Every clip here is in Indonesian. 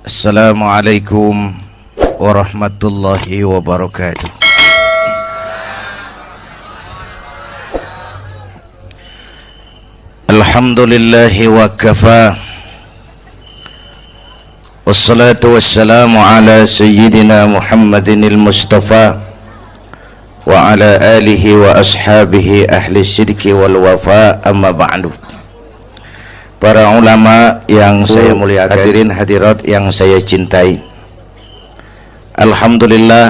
Assalamualaikum warahmatullahi wabarakatuh. Alhamdulillahi wa kafa. Wassalatu wassalamu ala sayyidina Muhammadinil Mustafa wa ala alihi wa ashabihi ahli sidqi wal wafa, amma ba'du. Para ulama yang saya muliakan, hadirin hadirat yang saya cintai, alhamdulillah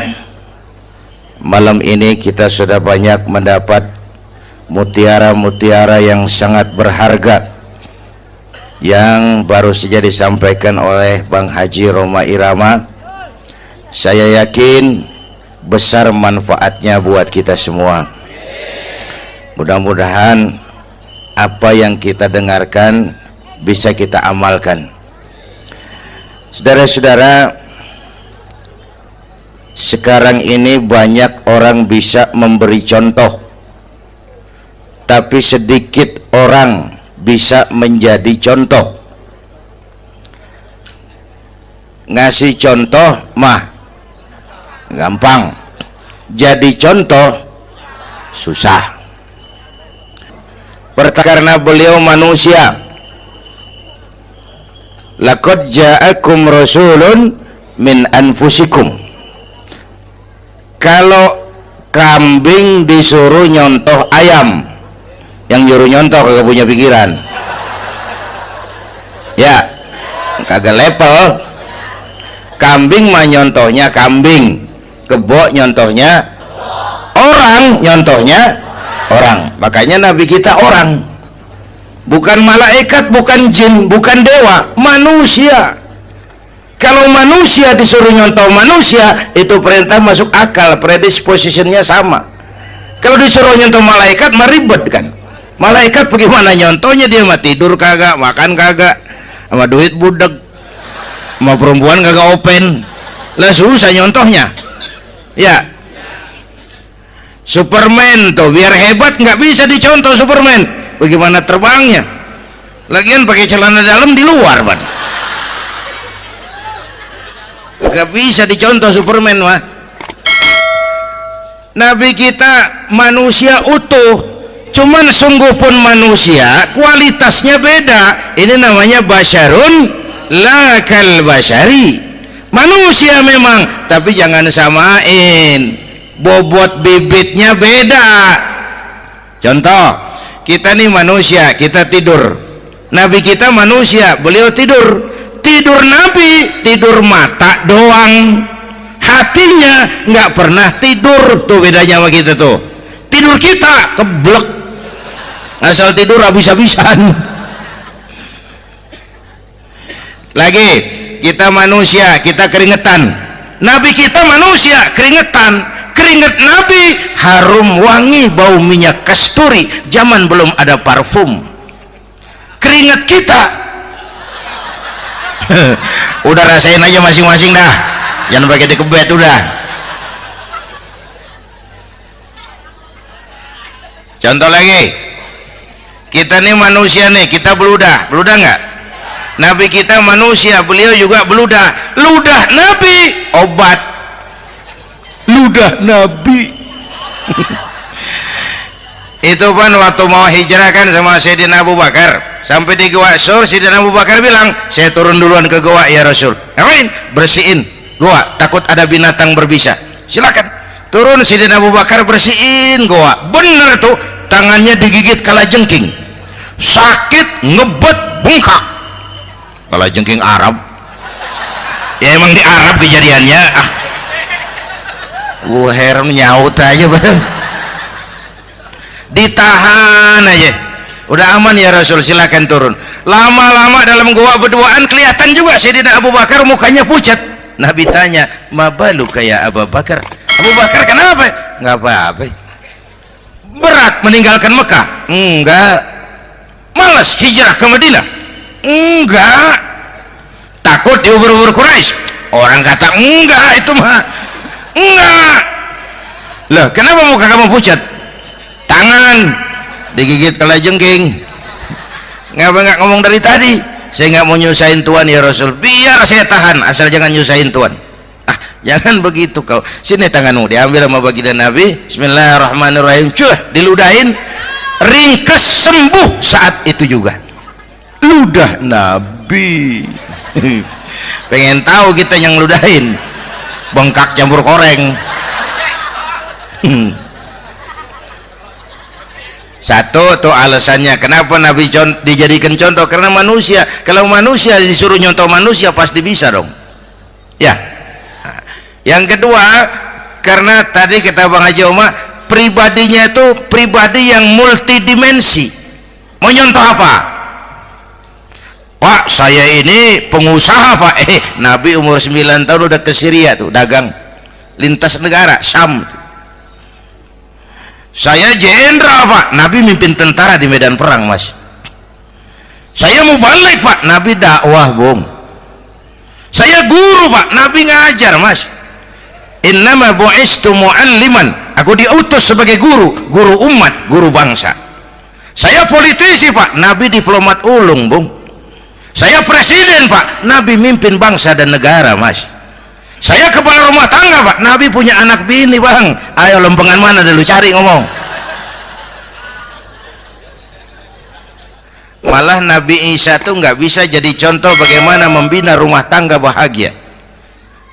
malam ini kita sudah banyak mendapat mutiara-mutiara yang sangat berharga yang baru saja disampaikan oleh Bang Haji Roma Irama. Saya yakin besar manfaatnya buat kita semua. Mudah-mudahan apa yang kita dengarkan bisa kita amalkan. Saudara-saudara, sekarang ini banyak orang bisa memberi contoh, tapi sedikit orang bisa menjadi contoh. Ngasih contoh mah gampang, jadi contoh susah. Karena beliau manusia. Laqad ja'akum rasulun min anfusikum. Kalau kambing disuruh nyontoh ayam, yang nyuruh nyontoh kagak punya pikiran, ya kagak level. Kambing mah nyontohnya kambing, kebo nyontohnya orang, nyontohnya orang. Makanya Nabi kita orang, bukan malaikat, bukan jin, bukan dewa, manusia. Kalau manusia disuruh nyontoh manusia, itu perintah masuk akal, predispositionnya sama. Kalau disuruh nyontoh malaikat mah ribet kan. Malaikat bagaimana nyontohnya, dia mah tidur kagak, makan kagak, sama duit budek, sama perempuan kagak open, lah susah nyontohnya. Ya, Superman tuh biar hebat nggak bisa dicontoh Superman, bagaimana terbangnya, lagian pakai celana dalam di luar ban, nggak bisa dicontoh Superman mah. Nabi kita manusia utuh, cuman sungguh pun manusia kualitasnya beda. Ini namanya basyarun la kal basyari, manusia memang, tapi jangan samain, bobot bibitnya beda. Contoh, kita nih manusia, kita tidur. Nabi kita manusia, beliau tidur. Tidur Nabi, tidur mata doang, hatinya nggak pernah tidur. Tuh bedanya sama kita tuh. Tidur kita keblek, asal tidur habis-habisan. Lagi, kita manusia, kita keringetan. Nabi kita manusia, keringetan. Keringet Nabi harum wangi, bau minyak kasturi, zaman belum ada parfum. Keringet kita udah rasain aja masing-masing dah, jangan pakai dikebet udah. Contoh lagi, kita nih manusia nih, kita beludah nggak? Nabi kita manusia, beliau juga beludah. Ludah Nabi obat, ludah Nabi. Itu kan waktu mau hijrah kan sama Sayyidina Abu Bakar, sampai di Gua Sur, Sayyidina Abu Bakar bilang, saya turun duluan ke gua ya Rasul. Ngapain? Bersihin gua, takut ada binatang berbisa. Silakan turun. Sayyidina Abu Bakar bersihin gua, bener tuh, tangannya digigit kalajengking, sakit, ngebet, bengkak. Kalajengking Arab, ya emang di Arab kejadiannya. Gua heran nyaut aja bener. Ditahan aja, udah aman ya Rasul, silakan turun. Lama-lama dalam gua berduaan kelihatan juga Sayyidina Abu Bakar mukanya pucat. Nabi tanya, mabalu kayak Abu Bakar? Abu Bakar kenapa? Nggak apa-apa. Berat meninggalkan Mekah? Enggak. Malas hijrah ke Madinah? Enggak. Takut diubur-ubur Quraisy? Orang kata enggak, itu mah enggak. Loh, kenapa muka kamu pucat? Tangan digigit kalajengking. Ngapa nggak ngomong dari tadi? saya nggak mau nyusahin Tuhan ya Rasul. Biar saya tahan, asal jangan nyusahin Tuhan. Ah, jangan begitu kau. Sini tanganmu, diambil sama baginda Nabi. Bismillahirrahmanirrahim. Cuh, diludahin, ringkes, sembuh saat itu juga. Ludah Nabi. Pengen tahu kita yang ludahin, bengkak campur koreng. Satu tuh alasannya kenapa Nabi dijadikan contoh, karena manusia, kalau manusia disuruh nyontoh manusia pasti bisa dong ya. Nah, yang kedua, karena tadi kata Bang Haji Oma, pribadinya itu pribadi yang multidimensi. Mau nyontoh apa? Pak, saya ini pengusaha Pak. Nabi umur 9 tahun udah ke Syria tuh dagang lintas negara Syam. Saya jenderal Pak, Nabi mimpin tentara di medan perang Mas. Saya mau balik Pak, Nabi dakwah Bung. Saya guru Pak, Nabi ngajar Mas. Innama bu'istu mu'alliman, aku diutus sebagai guru, guru umat, guru bangsa. Saya politisi Pak, Nabi diplomat ulung Bung. Saya presiden Pak, Nabi mimpin bangsa dan negara Mas. Saya kepala rumah tangga Pak, Nabi punya anak bini Bang. Ayo lempengan mana dulu, cari ngomong. Malah Nabi Isa tuh nggak bisa jadi contoh bagaimana membina rumah tangga bahagia.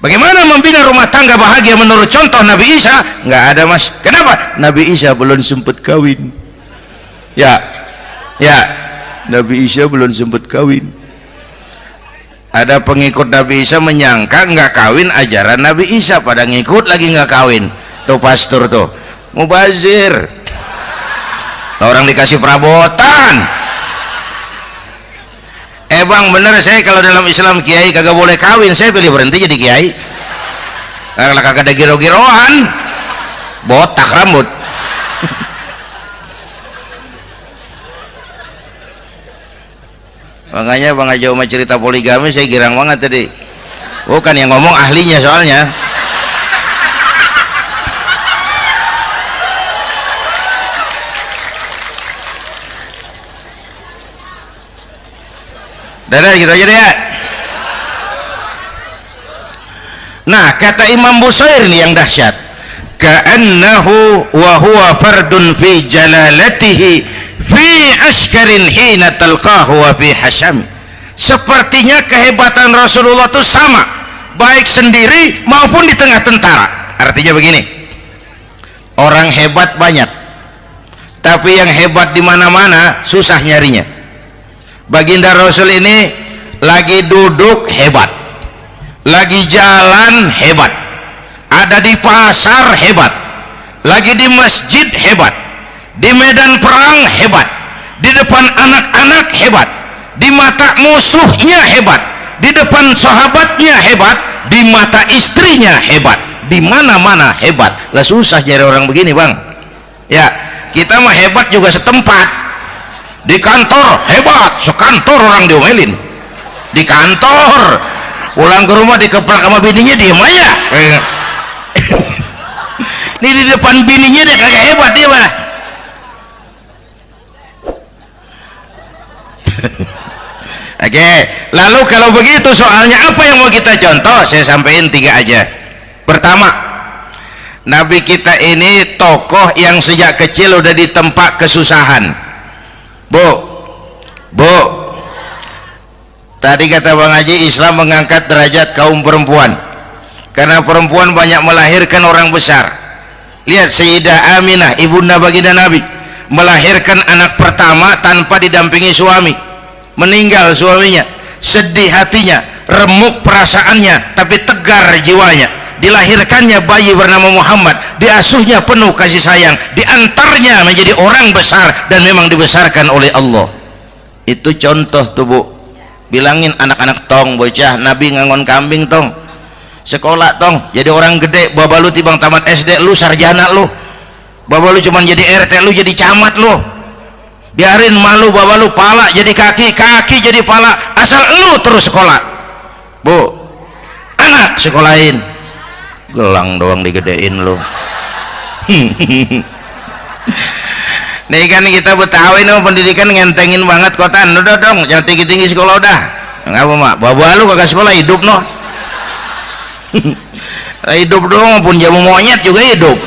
Bagaimana membina rumah tangga bahagia menurut contoh Nabi Isa? Nggak ada Mas. Kenapa? Nabi Isa belum sempat kawin. Ya, Nabi Isa belum sempat kawin. Ada pengikut Nabi Isa menyangka nggak kawin ajaran Nabi Isa, pada ngikut lagi nggak kawin. Tuh pastor tuh mubazir, orang dikasih perabotan. Bang bener, saya kalau dalam Islam kiai kagak boleh kawin, saya pilih berhenti jadi kiai. Kalau kagak ada giro-giroan, botak rambut. Makanya Bang Haji Umar cerita poligami saya girang banget tadi. Bukan yang ngomong ahlinya soalnya. Dadah gitu aja deh ya. Nah, kata Imam Busair nih yang dahsyat, ka'annahu wa huwa fardun fi jalalatihi fi askarin hina talqahu wa fi hasham. Sepertinya kehebatan Rasulullah itu sama, baik sendiri maupun di tengah tentara. Artinya begini, orang hebat banyak, tapi yang hebat di mana-mana susah nyarinya. Baginda Rasul ini lagi duduk hebat, lagi jalan hebat, ada di pasar hebat, lagi di masjid hebat, di medan perang hebat, di depan anak-anak hebat, di mata musuhnya hebat, di depan sahabatnya hebat, di mata istrinya hebat, di mana-mana hebat. Lah susah nyari orang begini Bang ya. Kita mah hebat juga setempat, di kantor hebat, sekantor orang diomelin. Di kantor, pulang ke rumah dikeplak sama bininya diem aja. Ini di depan bininya dia kagak hebat dia mah. Oke, lalu kalau begitu soalnya apa yang mau kita contoh? Saya sampaikan 3 aja. Pertama, Nabi kita ini tokoh yang sejak kecil udah ditempa kesusahan. Bu, tadi kata Bang Haji, Islam mengangkat derajat kaum perempuan karena perempuan banyak melahirkan orang besar. Lihat Sayyidah Aminah, ibunda baginda Nabi, melahirkan anak pertama tanpa didampingi suami. Meninggal suaminya, sedih hatinya, remuk perasaannya, tapi tegar jiwanya. Dilahirkannya bayi bernama Muhammad, diasuhnya penuh kasih sayang, diantarnya menjadi orang besar dan memang dibesarkan oleh Allah. Itu contoh tuh Bu. Bilangin anak-anak tong, bocah Nabi ngangon kambing tong, sekolah tong, jadi orang gede. Baba lu tibang tamat SD, lu sarjana lu. Baba lu cuman jadi RT, lu jadi camat lu. Biarin malu baba lu, pala jadi kaki, kaki jadi pala, asal lu terus sekolah. Bu, anak sekolahin, gelang doang digedein lu. nih kan kita Betawi nih pendidikan ngentengin banget kota. Udah dong jangan tinggi-tinggi sekolah udah nggak apa mak bawa lu kagak sekolah hidup noh. Hidup dong pun jamu monyet juga hidup.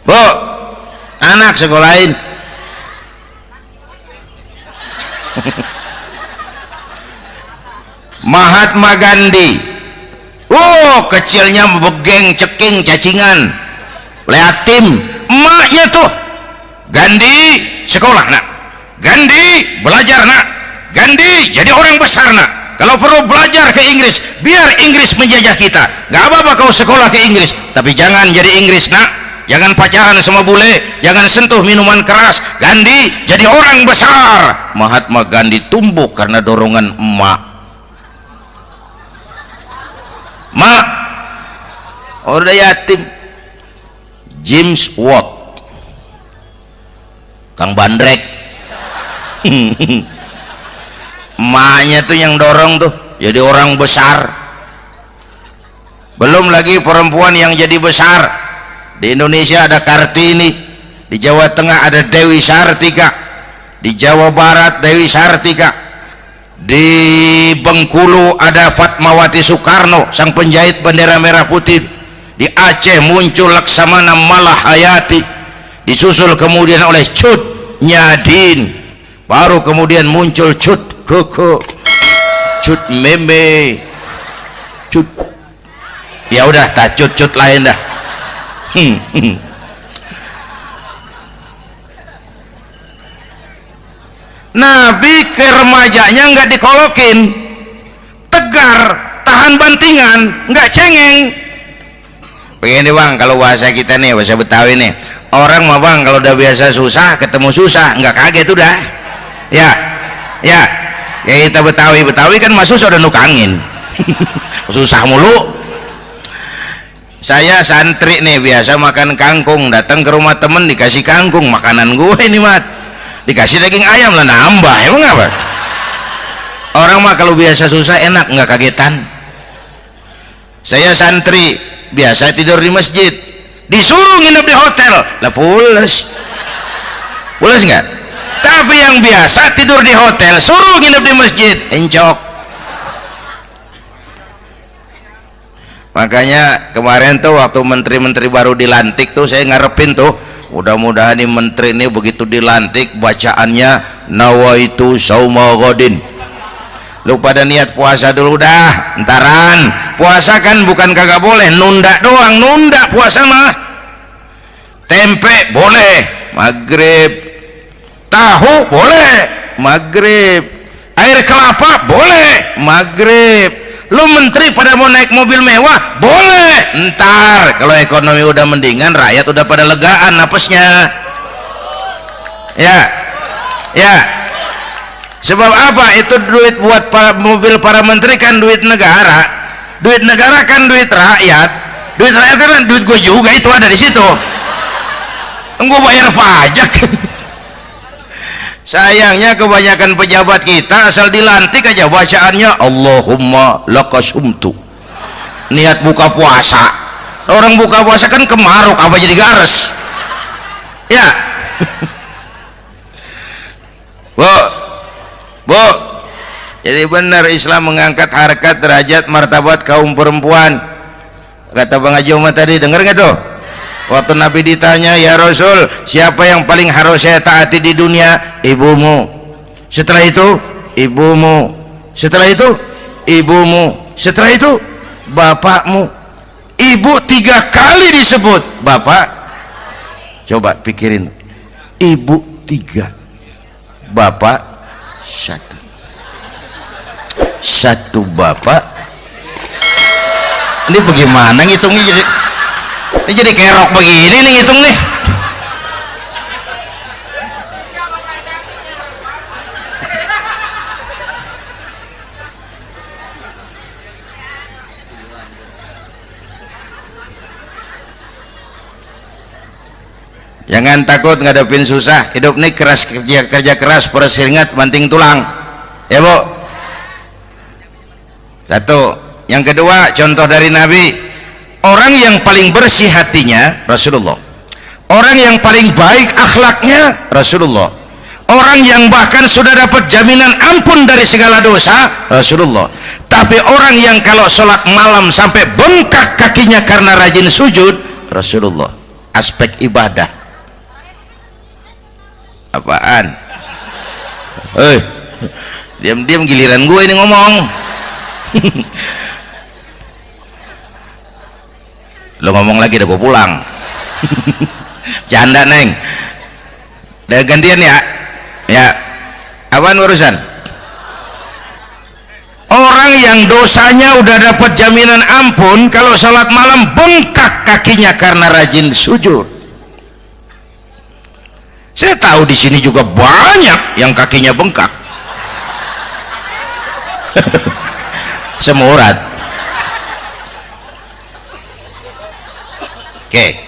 Bu anak sekolahin. Mahatma Gandhi, kecilnya begeng ceking cacingan liatim, emaknya tuh Gandhi sekolah nak, Gandhi belajar nak, Gandhi jadi orang besar nak, kalau perlu belajar ke Inggris biar Inggris menjajah kita, gak apa-apa kau sekolah ke Inggris tapi jangan jadi Inggris nak, jangan pacaran sama bule, jangan sentuh minuman keras, Gandhi jadi orang besar. Mahatma Gandhi tumbuh karena dorongan emak. Mak udah yatim. James Watt Kang Bandrek emaknya tuh yang dorong tuh jadi orang besar. Belum lagi perempuan yang jadi besar. Di Indonesia ada Kartini, di Jawa Tengah ada Dewi Sartika, di Jawa Barat Dewi Sartika, di Bengkulu ada Fatmawati Soekarno sang penjahit bendera merah putih, di Aceh muncul Laksamana Malahayati, disusul kemudian oleh Cut Nyadin, baru kemudian muncul Cut Koko, Cut Meme, Cut ya udah tak cut lain dah. Nabi ke remajanya nggak dikolokin, tegar, tahan bantingan, nggak cengeng. Begini bang, kalau bahasa kita nih, bahasa Betawi nih, orang mah bang kalau udah biasa susah ketemu susah nggak kaget udah. Ya kita Betawi kan masuk sudah nukangin. Susah mulu. Saya santri nih biasa makan kangkung, datang ke rumah temen dikasih kangkung, makanan gue ini mat, dikasih daging ayam lah nambah, emang apa? Orang mah kalau biasa susah enak nggak kagetan. Saya santri biasa tidur di masjid, disuruh nginep di hotel lah pules nggak? Tapi yang biasa tidur di hotel suruh nginep di masjid encok. Makanya kemarin tuh waktu menteri-menteri baru dilantik tuh saya ngarepin tuh mudah-mudahan nih menteri ini begitu dilantik bacaannya nawaitu sauma godin. Lu pada niat puasa dulu dah, entaran. Puasa kan bukan kagak boleh, nunda doang, nunda puasa mah. Tempe boleh maghrib, tahu boleh maghrib, air kelapa boleh maghrib. Lu menteri pada mau naik mobil mewah boleh ntar kalau ekonomi udah mendingan, rakyat udah pada legaan napasnya. Ya sebab apa? Itu duit buat mobil para menteri kan duit negara kan duit rakyat kan duit gue juga, itu ada di situ, gue bayar pajak. Sayangnya kebanyakan pejabat kita asal dilantik aja bacaannya Allahumma lakasumtu, niat buka puasa. Orang buka puasa kan kemaruk apa jadi gares ya. Bu, jadi benar Islam mengangkat harkat, derajat, martabat kaum perempuan. Kata Bang Haji Umar tadi, dengar nggak tuh? Waktu Nabi ditanya, ya Rasul, siapa yang paling harus saya taati di dunia? Ibumu. Setelah itu ibumu. Setelah itu ibumu. Setelah itu bapakmu. Ibu 3 kali disebut, bapak. Coba pikirin, ibu 3, bapak 1 bapak. Ini bagaimana ngitungnya jadi? Ini jadi kerok begini nih ngitung nih. Jangan takut ngadepin susah. Hidup nih keras, kerja keras, perseringat banting tulang. Ya bu. Satu. Yang kedua, contoh dari Nabi, orang yang paling bersih hatinya Rasulullah, Orang yang paling baik akhlaknya Rasulullah. Orang yang bahkan sudah dapat jaminan ampun dari segala dosa Rasulullah. Tapi orang yang kalau sholat malam sampai bengkak kakinya karena rajin sujud Rasulullah. Aspek ibadah apaan? Diam-diam giliran gue ini ngomong. Lo ngomong lagi udah gue pulang. Canda neng. Udah gantian ya. Ya, apaan urusan? Orang yang dosanya udah dapat jaminan ampun kalau sholat malam bengkak kakinya karena rajin sujud. Saya tahu di sini juga banyak yang kakinya bengkak. Semurat. Oke.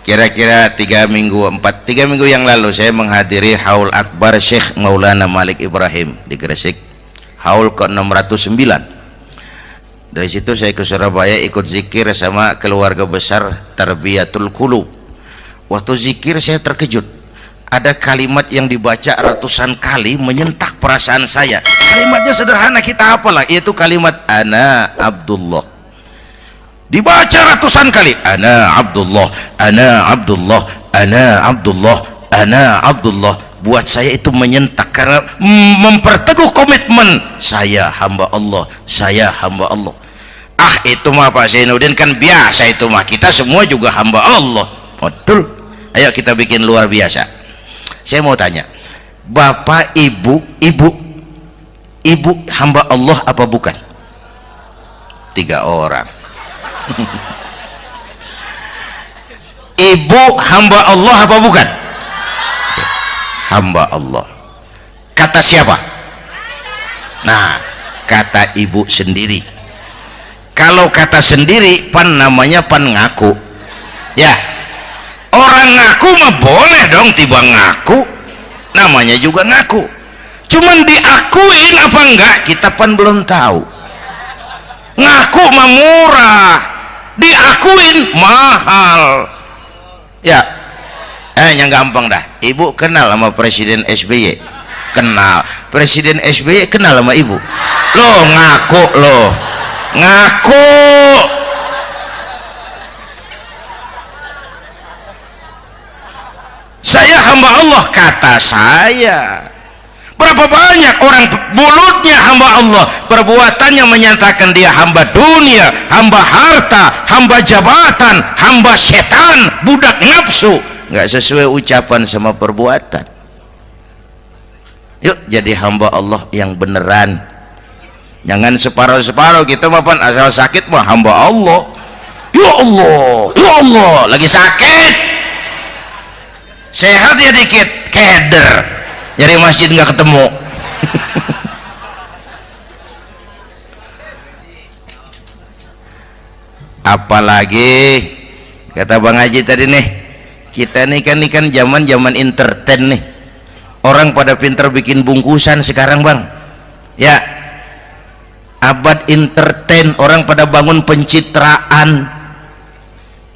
Kira-kira 3 minggu yang lalu saya menghadiri haul akbar Syekh Maulana Malik Ibrahim di Gresik, haul ke-609. Dari situ saya ke Surabaya ikut zikir sama keluarga besar Tarbiyatul Qulub. Waktu zikir saya terkejut, ada kalimat yang dibaca ratusan kali menyentak perasaan saya. Kalimatnya sederhana, kita apalah, yaitu kalimat ana Abdullah. Dibaca ratusan kali, ana Abdullah, ana Abdullah, ana Abdullah, ana Abdullah. Buat saya itu menyentak karena memperteguh komitmen, saya hamba Allah, saya hamba Allah. Itu mah Pak Zainuddin kan biasa, itu mah kita semua juga hamba Allah. Betul. Ayo kita bikin luar biasa. Saya mau tanya, bapak ibu hamba Allah apa bukan? 3 orang. Ibu hamba Allah apa bukan? Hamba Allah. Kata siapa? Nah, kata ibu sendiri. Kalau kata sendiri pan namanya pan ngaku. Ya, orang ngaku mah boleh dong tiba ngaku, namanya juga ngaku. Cuman diakuin apa enggak kita pan belum tahu. Ngaku mah murah, diakuin mahal. Ya, yang gampang dah. Ibu kenal sama Presiden SBY? Kenal. Presiden SBY kenal sama ibu? Loh ngaku, loh ngaku. Saya hamba Allah, kata saya. Berapa banyak orang mulutnya hamba Allah, perbuatannya menyatakan dia hamba dunia, hamba harta, hamba jabatan, hamba setan, budak nafsu. Nggak sesuai ucapan sama perbuatan. Yuk jadi hamba Allah yang beneran. Jangan separuh-separuh. Kita mapan asal sakit mah hamba Allah. Ya Allah, ya Allah, lagi sakit. Sehat ya dikit, keder. Nyari masjid nggak ketemu. Apalagi kata Bang Haji tadi nih, kita nih kan zaman entertain nih. Orang pada pinter bikin bungkusan sekarang Bang. Ya, abad entertain, orang pada bangun pencitraan.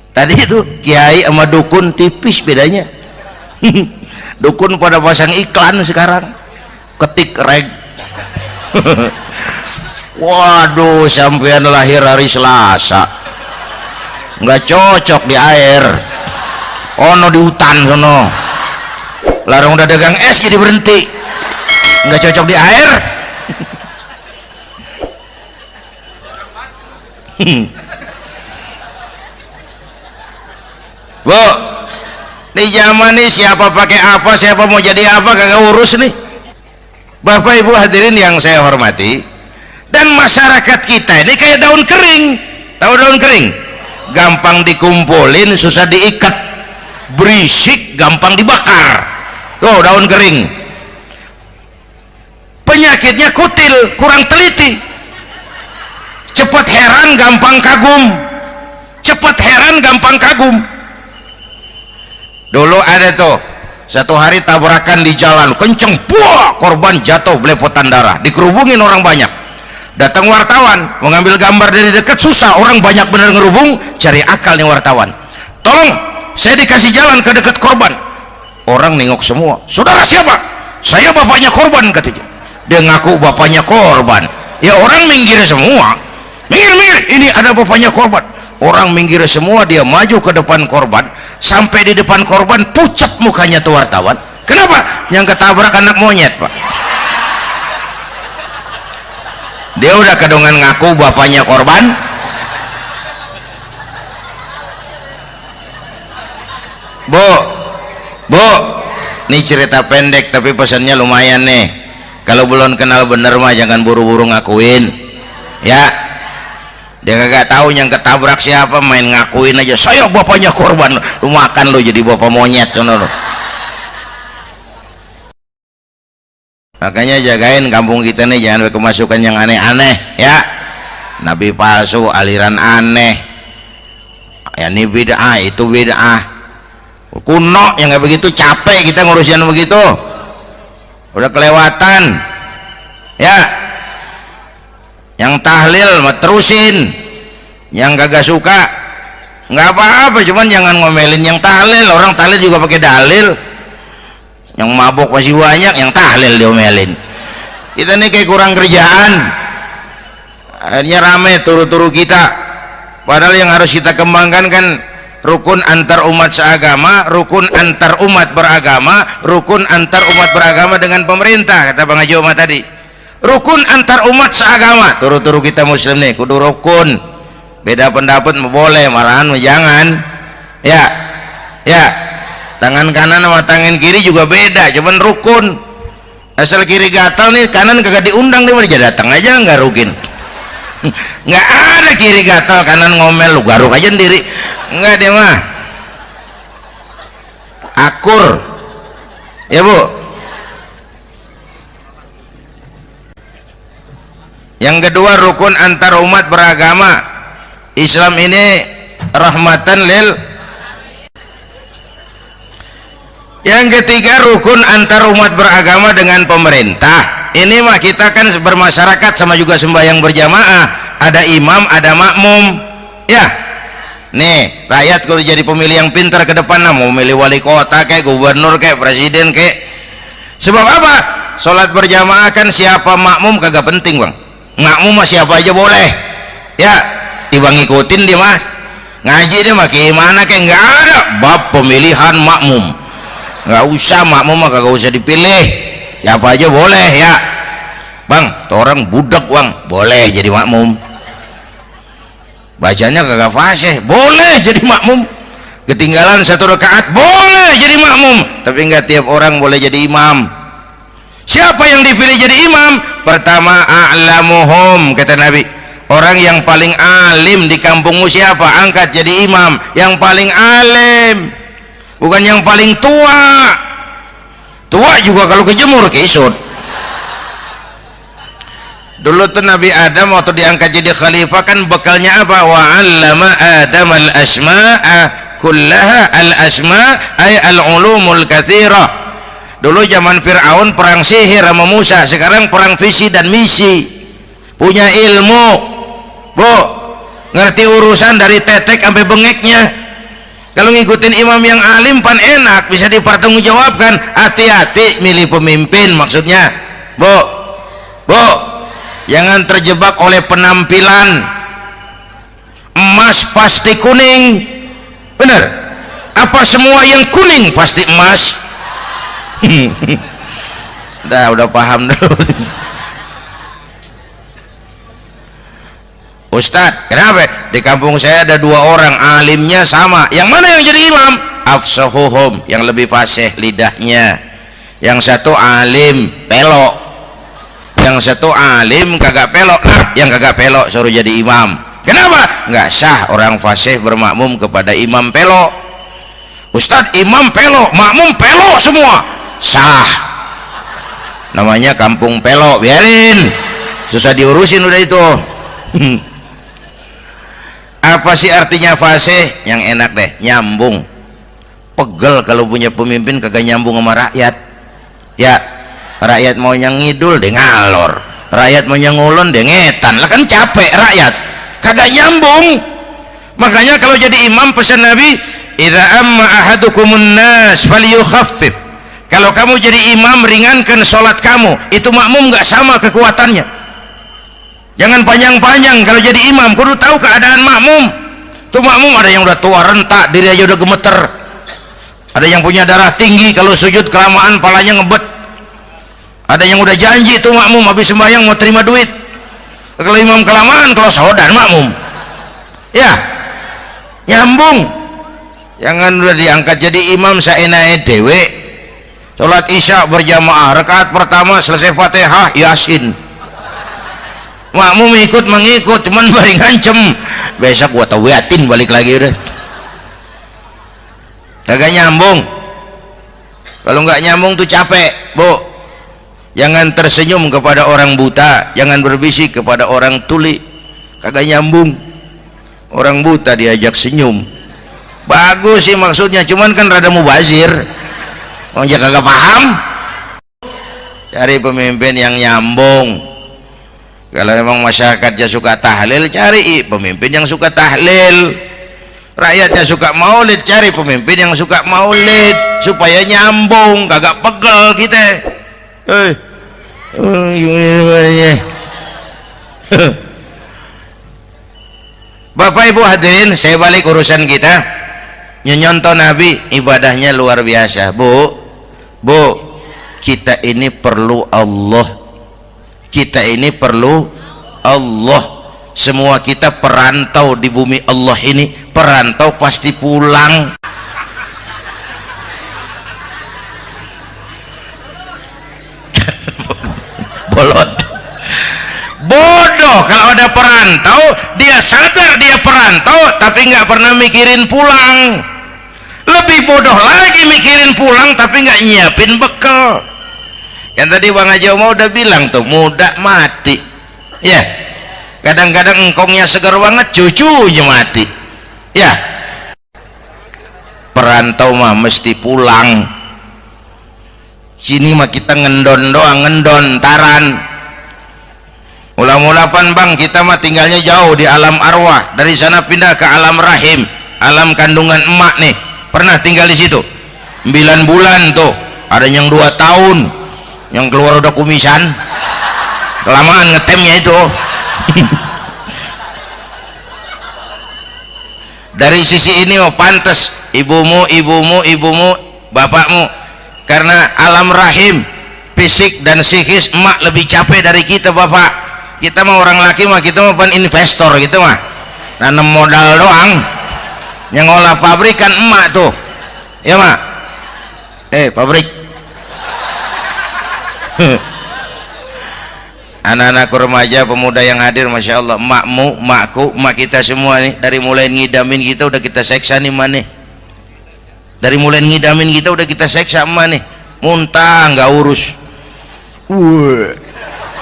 Tadi itu kiai sama dukun tipis bedanya. Dukun pada pasang iklan sekarang, ketik reg. Waduh, sampean lahir hari Selasa, nggak cocok di air, ono di hutan sono. Larang udah dagang es jadi berhenti, nggak cocok di air. Bu, di zaman ini siapa pakai apa, siapa mau jadi apa, kagak urus nih. Bapak Ibu hadirin yang saya hormati, dan masyarakat kita ini kayak daun kering. Tahu daun kering? Gampang dikumpulin, susah diikat, berisik, gampang dibakar. Loh, daun kering. Penyakitnya kutil, kurang teliti. Cepat heran, gampang kagum. Cepat heran, gampang kagum. Dulu ada tuh satu hari tabrakan di jalan kenceng, buah, korban jatuh belepotan darah, dikerubungin orang banyak. Datang wartawan mengambil gambar dari dekat, susah, orang banyak bener ngerubung, cari akal nih wartawan. tolong saya dikasih jalan ke dekat korban. Orang nengok semua, saudara siapa? Saya bapaknya korban, katanya. Dia ngaku bapaknya korban. Ya orang minggir semua, minggir, ini ada bapaknya korban. Orang minggir semua, dia maju ke depan korban. Sampai di depan korban pucat mukanya tuh wartawan. Kenapa? Yang ketabrak anak monyet, Pak. Dia udah kedongan ngaku bapaknya korban. Bu, ini cerita pendek tapi pesannya lumayan nih. Kalau belum kenal bener mah jangan buru-buru ngakuin, ya. Dia kagak tahu yang ketabrak siapa, main ngakuin aja. Saya bapaknya korban. Lu makan lu jadi bapak monyet, sono lu. Makanya jagain kampung kita nih, jangan kemasukan yang aneh-aneh, ya. Nabi palsu, aliran aneh. Ya ini bid'ah, itu bid'ah. Kuno yang kayak begitu, capek kita ngurusin begitu, udah kelewatan, ya. Yang tahlil mah terusin, yang kagak suka nggak apa-apa, cuman jangan ngomelin yang tahlil. Orang tahlil juga pakai dalil. Yang mabok masih banyak, yang tahlil diomelin. Kita nih kayak kurang kerjaan, akhirnya rame turu-turu kita. Padahal yang harus kita kembangkan kan rukun antar umat seagama, rukun antar umat beragama, rukun antar umat beragama dengan pemerintah, kata Bang Haji Omar tadi. Rukun antar umat seagama, turu-turu kita muslim nih kudu rukun. Beda pendapat boleh, marahan jangan, ya, ya. Tangan kanan sama tangan kiri juga beda, cuman rukun. Asal kiri gatal nih, kanan kagak diundang, dia malah datang aja nggak rukin. Nggak ada kiri gatal kanan ngomel, lu garuk aja sendiri. Enggak, dia mah akur, ya Bu. Yang kedua rukun antar umat beragama. Islam ini rahmatan lil. Yang ketiga rukun antar umat beragama dengan pemerintah. Ini mah kita kan bermasyarakat sama juga sembahyang berjamaah, ada imam ada makmum, ya. Nih rakyat kalau jadi pemilih yang pintar ke depan, mau milih wali kota kayak gubernur kayak presiden kayak. Sebab apa? Sholat berjamaah kan siapa makmum kagak penting, Bang. Makmum mah siapa aja boleh, ya. Ibang ngikutin dia mah ngaji, dia mah gimana kayak nggak ada bab pemilihan makmum. Nggak usah, makmum mah kagak usah dipilih, siapa aja boleh, ya. Bang, tuh orang budak, Bang, boleh jadi makmum. Bacanya kagak fasih, boleh jadi makmum. Ketinggalan satu rakaat, boleh jadi makmum. Tapi enggak tiap orang boleh jadi imam. Siapa yang dipilih jadi imam? Pertama a'lamuhum, kata Nabi. Orang yang paling alim di kampungmu siapa? Angkat jadi imam. Yang paling alim, bukan yang paling tua. Tua juga kalau kejemur kisut. Dulu tuh Nabi Adam waktu diangkat jadi khalifah kan bekalnya apa? Wa 'allama Adam al-asma'a kullaha. Al-asma' ay al-ulumul katsira. Dulu zaman Fir'aun perang sihir sama Musa, sekarang perang visi dan misi. Punya ilmu, Bu, ngerti urusan dari tetek sampai bengeknya. Kalau ngikutin imam yang alim pan enak, bisa dipertanggungjawabkan. Hati-hati milih pemimpin, maksudnya, Bu, jangan terjebak oleh penampilan. Emas pasti kuning, bener? Apa semua yang kuning pasti emas? Udah paham dulu. Ustadz, kenapa? Di kampung saya ada dua orang alimnya sama. Yang mana yang jadi imam? Afsahuhum, yang lebih fasih lidahnya. Yang satu alim pelok, yang satu alim kagak pelok. Nah, yang kagak pelok suruh jadi imam. Kenapa? Nggak sah orang fasih bermakmum kepada imam pelok. Ustadz, imam pelok, makmum pelok semua. Sah, namanya kampung pelok, biarin, susah diurusin udah itu. Apa sih artinya fasih? Yang enak deh, nyambung. Pegel kalau punya pemimpin kagak nyambung sama rakyat, ya. Rakyat mau yang ngidul dia ngalor, rakyat mau yang ngulon dia ngetan, lah kan capek rakyat, kagak nyambung. Makanya kalau jadi imam pesan Nabi, idza amma ahadukumun nas falyukhaffif, kalau kamu jadi imam ringankan sholat kamu. Itu makmum nggak sama kekuatannya, jangan panjang-panjang. Kalau jadi imam kudu tahu keadaan makmum. Tuh makmum ada yang udah tua rentak, diri aja udah gemeter, ada yang punya darah tinggi, kalau sujud kelamaan palanya ngebet, ada yang udah janji tuh makmum habis sembahyang mau terima duit. Kalau imam kelamaan kalau saudara makmum ya nyambung. Jangan udah diangkat jadi imam saenae dewe. Sholat isya berjamaah rakaat pertama selesai Fatihah Yasin, makmum ikut mengikut cuman bari ngancem, besok gua tawiatin balik lagi udah. Kagak nyambung. Kalau nggak nyambung tuh capek, Bu. Jangan tersenyum kepada orang buta, jangan berbisik kepada orang tuli. Kagak nyambung. Orang buta diajak senyum, bagus sih maksudnya, cuman kan rada mubazir. Orang jaga kagak paham. Cari pemimpin yang nyambung. Kalau memang masyarakatnya suka tahlil, cari pemimpin yang suka tahlil. Rakyatnya suka maulid, cari pemimpin yang suka maulid supaya nyambung, kagak pegel kita. Bapak Ibu hadirin, saya balik urusan kita. Nyontoh Nabi ibadahnya luar biasa. Bu, kita ini perlu Allah. Kita ini perlu Allah. Semua kita perantau di bumi Allah ini. Perantau pasti pulang. Bolot. Bodoh kalau ada perantau, dia sadar dia perantau tapi nggak pernah mikirin pulang. Lebih bodoh lagi mikirin pulang tapi nggak nyiapin bekal. Yang tadi Bang Haji Omah udah bilang tuh, muda mati ya. Kadang-kadang engkongnya segar banget, cucunya mati ya. Perantau mah mesti pulang. Sini mah kita ngendon doang, ngendon taran. Mula-mula pan Bang, kita mah tinggalnya jauh di alam arwah, dari sana pindah ke alam rahim, alam kandungan emak nih. Pernah tinggal di situ 9 bulan tuh, ada yang 2 tahun, yang keluar udah kumisan, kelamaan ngetemnya itu. Dari sisi ini mau pantas ibumu, bapakmu, karena alam rahim fisik dan psikis emak lebih capek dari kita bapak. Kita mah orang laki mah, kita mah pan investor gitu mah, nanam modal doang. Yang ngolah pabrik kan emak tuh ya mak. Pabrik anak-anak remaja pemuda yang hadir, masya Allah, emakmu, emakku, emak kita semua nih, dari mulai ngidamin kita udah kita seksa nih mana, dari mulai ngidamin kita udah kita seksa emak nih, muntah nggak urus.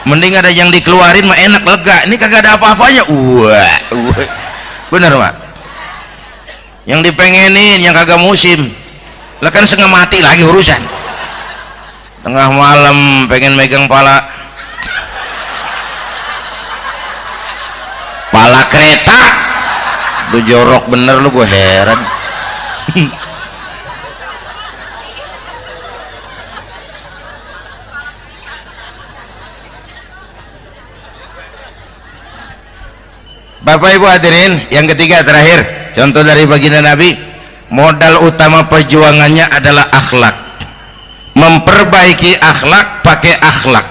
Mending ada yang dikeluarin mah enak, lega. Ini kagak ada apa-apanya. Bener mak, yang dipengenin yang kagak musim lah kan setengah mati lagi urusan. Tengah malam pengen megang pala kereta, lu jorok bener lu, gue heran. Bapak Ibu hadirin, yang ketiga terakhir, contoh dari baginda Nabi, modal utama perjuangannya adalah akhlak. Memperbaiki akhlak, pakai akhlak.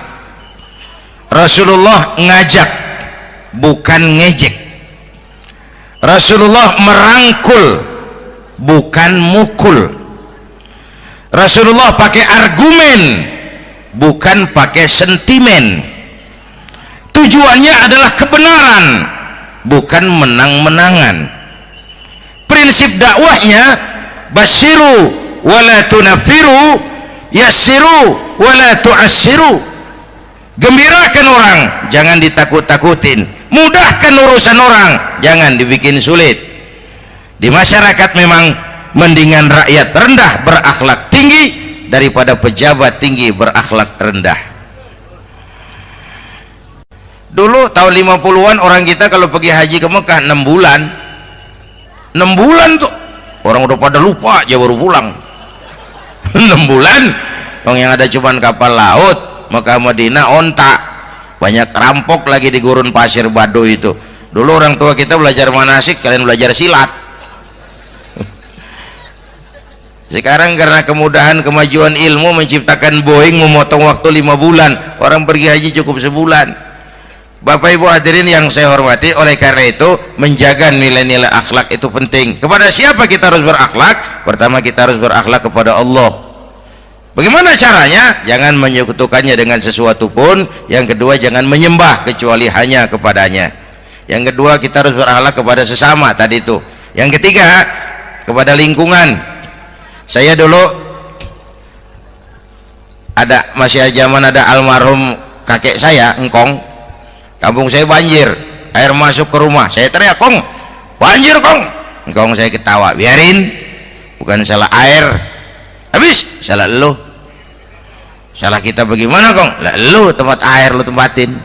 Rasulullah ngajak, bukan ngejek. Rasulullah merangkul, bukan mukul. Rasulullah pakai argumen, bukan pakai sentimen. Tujuannya adalah kebenaran, bukan menang-menangan. Prinsip dakwahnya basyiru wala tunafiru, yassiru wala tu'assiru. Gembirakan orang, jangan ditakut-takutin. Mudahkan urusan orang, jangan dibikin sulit. Di masyarakat memang mendingan rakyat rendah berakhlak tinggi daripada pejabat tinggi berakhlak rendah. Dulu tahun 50-an orang kita kalau pergi haji ke Mekah 6 bulan. 6 bulan tuh orang udah pada lupa aja baru pulang 6 bulan. Orang yang ada cuman kapal laut Mekah Madinah onta, banyak rampok lagi di gurun pasir Baduy itu. Dulu orang tua kita belajar manasik, kalian belajar silat. Sekarang karena kemudahan kemajuan ilmu menciptakan Boeing memotong waktu 5 bulan, orang pergi haji cukup sebulan. Bapak Ibu hadirin yang saya hormati, oleh karena itu menjaga nilai-nilai akhlak itu penting. Kepada siapa kita harus berakhlak? Pertama, kita harus berakhlak kepada Allah. Bagaimana caranya? Jangan menyekutukannya dengan sesuatu pun. Yang kedua, jangan menyembah kecuali hanya kepadanya. Yang kedua, kita harus berakhlak kepada sesama tadi itu. Yang ketiga, kepada lingkungan. Saya dulu masih zaman ada almarhum kakek saya, engkong. Kampung saya banjir, air masuk ke rumah. Saya teriak, "Kong, banjir Kong!" Engkong saya ketawa, "Biarin, bukan salah air." Habis, salah lu. Salah kita bagaimana Kong? Lah lu tempat air lu tempatin.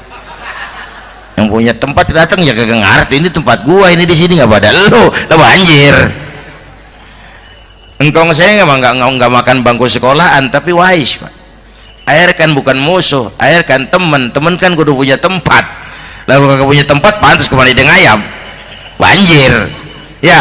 Yang punya tempat datang ya kagak ngerti, ini tempat gua, ini di sini nggak pada lu, lah banjir. Engkong saya nggak makan bangku sekolahan, tapi wise Pak. Air kan bukan musuh, air kan teman kan kudu punya tempat. Lalu kagak punya tempat, pantas kemana dengan ayam, banjir. Ya,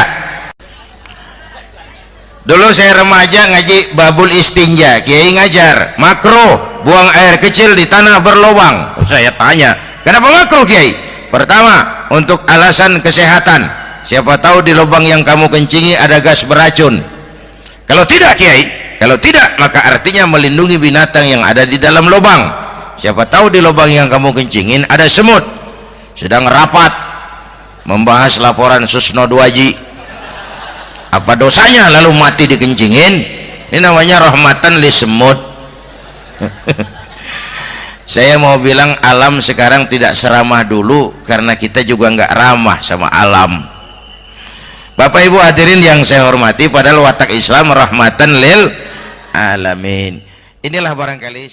dulu saya remaja ngaji babul istinja, kiai ngajar makro buang air kecil di tanah berlubang. Saya tanya, kenapa makro kiai? Pertama, untuk alasan kesehatan, siapa tahu di lubang yang kamu kencingi ada gas beracun. Kalau tidak kiai, kalau tidak maka artinya melindungi binatang yang ada di dalam lubang. Siapa tahu di lubang yang kamu kencingin ada semut sedang rapat membahas laporan Susno 2Ji, apa dosanya lalu mati dikencingin. Ini namanya rahmatan li semut. Saya mau bilang alam sekarang tidak seramah dulu karena kita juga nggak ramah sama alam. Bapak Ibu hadirin yang saya hormati, padahal watak Islam rahmatan lil alamin. Inilah barangkali